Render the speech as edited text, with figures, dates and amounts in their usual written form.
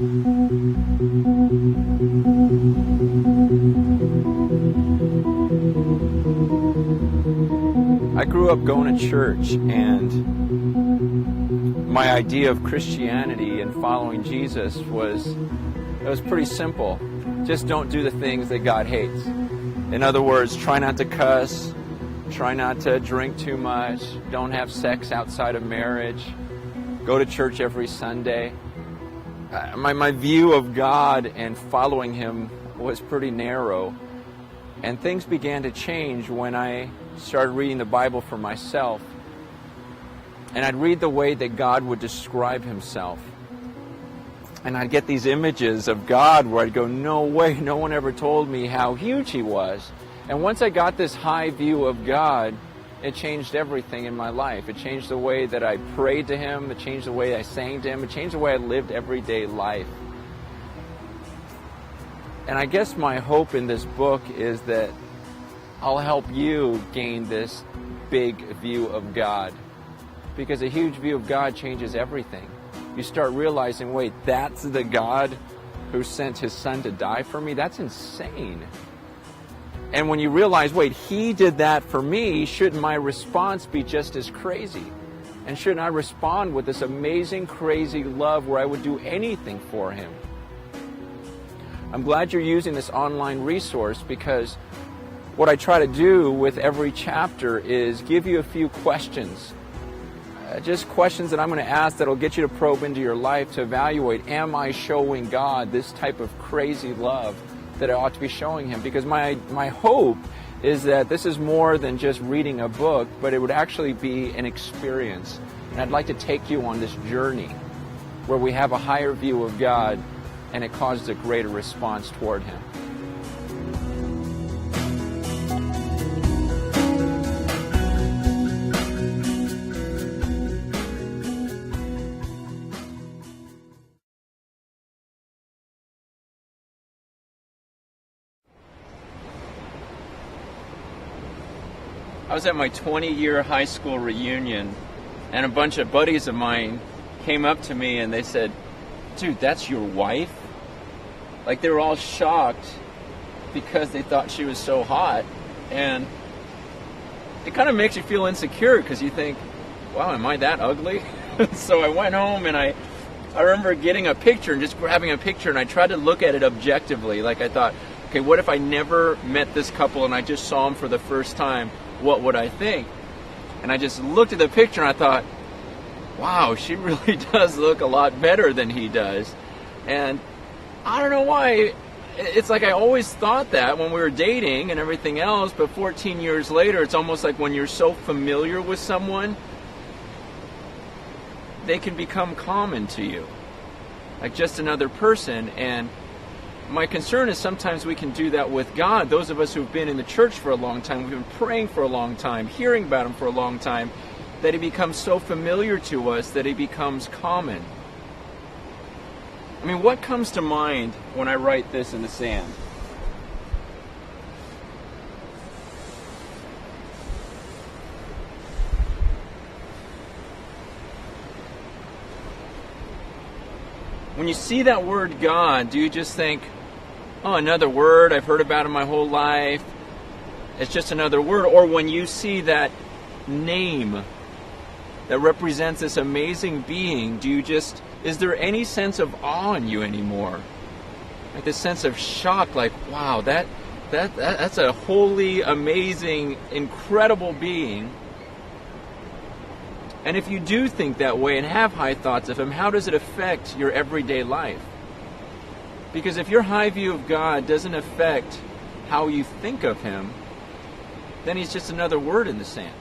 I grew up going to church, and my idea of Christianity and following Jesus was pretty simple. Just don't do the things that God hates. In other words, try not to cuss, try not to drink too much, don't have sex outside of marriage, go to church every Sunday. My view of God and following Him was pretty narrow, and things began to change when I started reading the Bible for myself. And I'd read the way that God would describe Himself. And I'd get these images of God where I'd go, no way, no one ever told me how huge He was. And once I got this high view of God, it changed everything in my life. It changed the way that I prayed to Him. It changed the way I sang to Him. It changed the way I lived everyday life. And I guess my hope in this book is that I'll help you gain this big view of God. Because a huge view of God changes everything. You start realizing, wait, that's the God who sent His Son to die for me? That's insane. And when you realize, wait, He did that for me, shouldn't my response be just as crazy? And shouldn't I respond with this amazing, crazy love where I would do anything for Him? I'm glad you're using this online resource, because what I try to do with every chapter is give you a few questions. Just questions that I'm going to ask that'll get you to probe into your life to evaluate, am I showing God this type of crazy love that I ought to be showing Him? Because my hope is that this is more than just reading a book, but it would actually be an experience. And I'd like to take you on this journey where we have a higher view of God and it causes a greater response toward Him. I was at my 20-year high school reunion, and a bunch of buddies of mine came up to me and they said, dude, that's your wife? Like, they were all shocked because they thought she was so hot. And it kind of makes you feel insecure because you think, wow, am I that ugly? So I went home and I remember getting a picture and just grabbing a picture, and I tried to look at it objectively. Like, I thought, okay, what if I never met this couple and I just saw them for the first time? What would I think? And I just looked at the picture and I thought, wow, she really does look a lot better than he does. And I don't know why. It's like I always thought that when we were dating and everything else, but 14 years later, it's almost like when you're so familiar with someone, they can become common to you, like just another person. And my concern is sometimes we can do that with God. Those of us who've been in the church for a long time, we've been praying for a long time, hearing about Him for a long time, that He becomes so familiar to us that He becomes common. I mean, what comes to mind when I write this in the sand? When you see that word God, do you just think, oh, another word, I've heard about it my whole life, it's just another word? Or when you see that name that represents this amazing being, is there any sense of awe in you anymore? Like this sense of shock, like, wow, that's a holy, amazing, incredible being. And if you do think that way and have high thoughts of Him, how does it affect your everyday life? Because if your high view of God doesn't affect how you think of Him, then He's just another word in the sand.